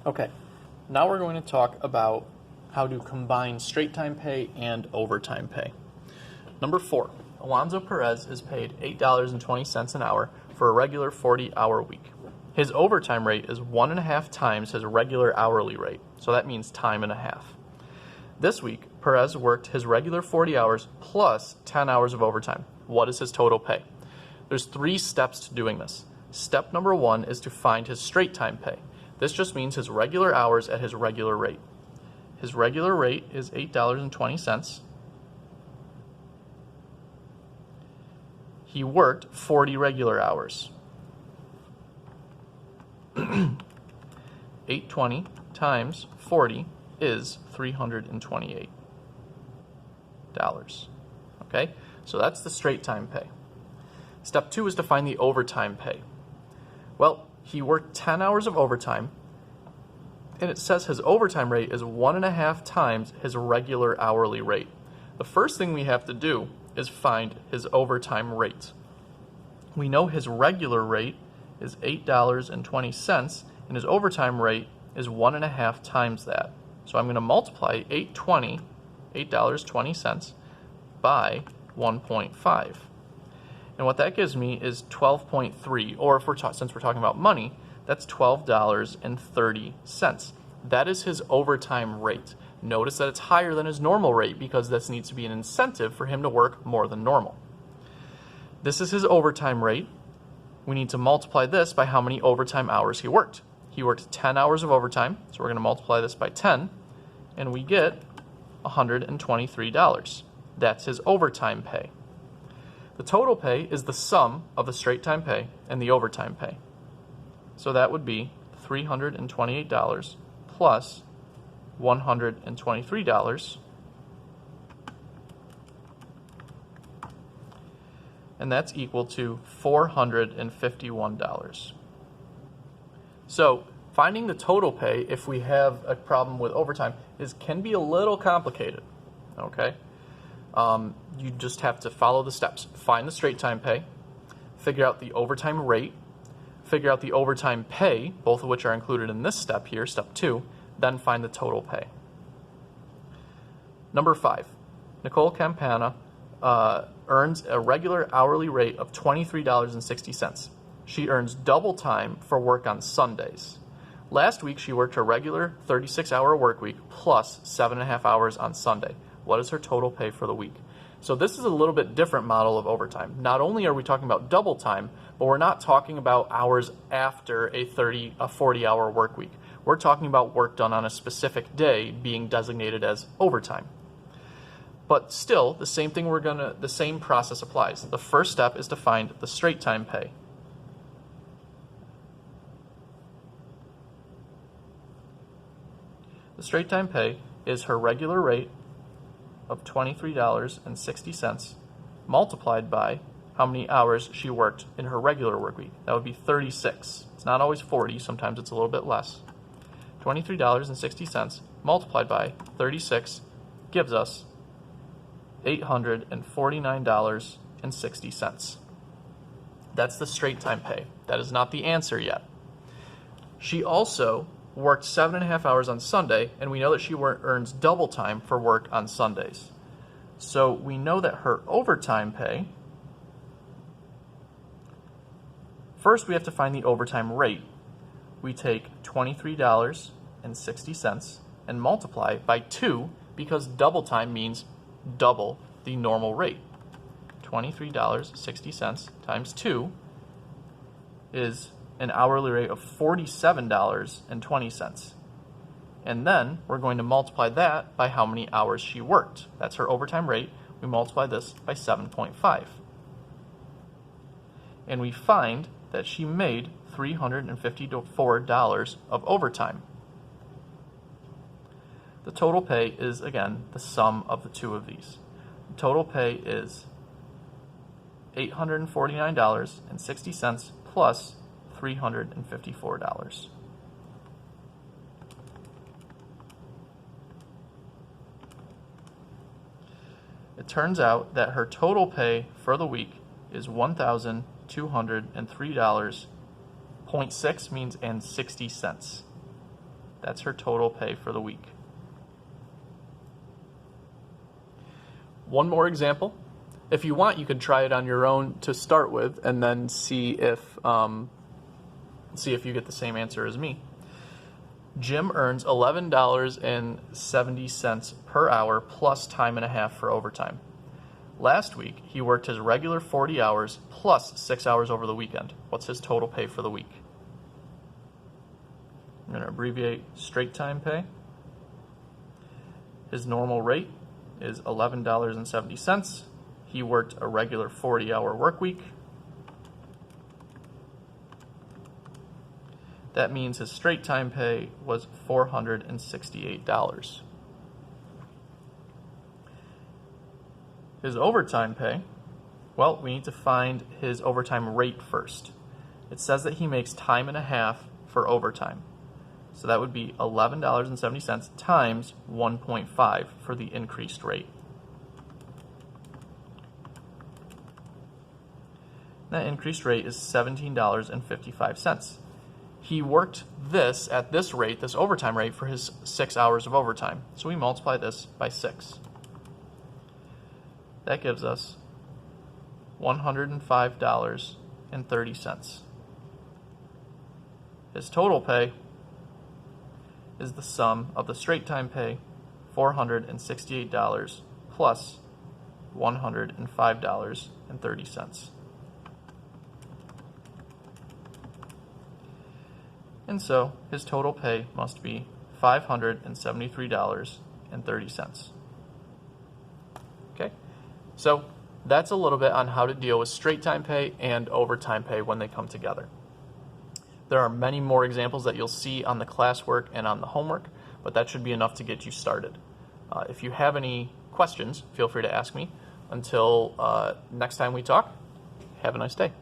Okay, now we're going to talk about how to combine straight time pay and overtime pay. Number 4, Alonzo Perez is paid $8.20 an hour for a regular 40-hour week. His overtime rate is 1.5 times his regular hourly rate, so that means time and a half. This week, Perez worked his regular 40 hours plus 10 hours of overtime. What is his total pay? There's 3 steps to doing this. Step number 1 is to find his straight time pay. This just means his regular hours at his regular rate. His regular rate is $8.20. He worked 40 regular hours. 820 times 40 is $328. Okay, so that's the straight time pay. Step 2 is to find the overtime pay. Well, he worked 10 hours of overtime, and it says his overtime rate is 1.5 times his regular hourly rate. The first thing we have to do is find his overtime rate. We know his regular rate is $8.20, and his overtime rate is 1.5 times that. So I'm going to multiply $8.20 by 1.5. And what that gives me is 12.3, or if since we're talking about money, that's $12.30. That is his overtime rate. Notice that it's higher than his normal rate because this needs to be an incentive for him to work more than normal. This is his overtime rate. We need to multiply this by how many overtime hours he worked. He worked 10 hours of overtime, so we're going to multiply this by 10, and we get $123. That's his overtime pay. The total pay is the sum of the straight time pay and the overtime pay. So that would be $328 plus $123, and that's equal to $451. So finding the total pay if we have a problem with overtime can be a little complicated, okay? You just have to follow the steps. Find the straight time pay, figure out the overtime rate, figure out the overtime pay, both of which are included in this step here, step 2, then find the total pay. Number 5, Nicole Campana earns a regular hourly rate of $23.60. She earns double time for work on Sundays. Last week she worked her regular 36-hour work week plus 7.5 hours on Sunday. What is her total pay for the week? So this is a little bit different model of overtime. Not only are we talking about double time, but we're not talking about hours after a 40-hour work week. We're talking about work done on a specific day being designated as overtime. But still, the same process applies. The first step is to find the straight time pay. The straight time pay is her regular rate of $23.60 multiplied by how many hours she worked in her regular work week. That would be 36. It's not always 40, sometimes it's a little bit less. $23.60 multiplied by 36 gives us $849.60. That's the straight time pay. That is not the answer yet. She also worked 7.5 hours on Sunday, and we know that she earns double time for work on Sundays. So we know that her overtime pay, first we have to find the overtime rate. We take $23.60 and multiply by 2 because double time means double the normal rate. $23.60 times 2 is an hourly rate of $47.20. And then we're going to multiply that by how many hours she worked. That's her overtime rate. We multiply this by 7.5. And we find that she made $354 of overtime. The total pay is, again, the sum of the two of these. The total pay is $849.60 plus $354. It turns out that her total pay for the week is $1,203.6 means and 60 cents. That's her total pay for the week. One more example. If you want, you can try it on your own to start with, and then see if you get the same answer as me. Jim earns $11.70 per hour plus time and a half for overtime. Last week, he worked his regular 40 hours plus 6 hours over the weekend. What's his total pay for the week? I'm going to abbreviate straight time pay. His normal rate is $11.70. He worked a regular 40-hour work week. That means his straight time pay was $468. His overtime pay, well, we need to find his overtime rate first. It says that he makes time and a half for overtime. So that would be $11.70 times 1.5 for the increased rate. That increased rate is $17.55. He worked this at this rate, this overtime rate, for his 6 hours of overtime. So we multiply this by 6. That gives us $105.30. His total pay is the sum of the straight time pay, $468, plus $105.30. And so his total pay must be $573.30. Okay, so that's a little bit on how to deal with straight time pay and overtime pay when they come together. There are many more examples that you'll see on the classwork and on the homework, but that should be enough to get you started. If you have any questions, feel free to ask me. Until next time we talk, have a nice day.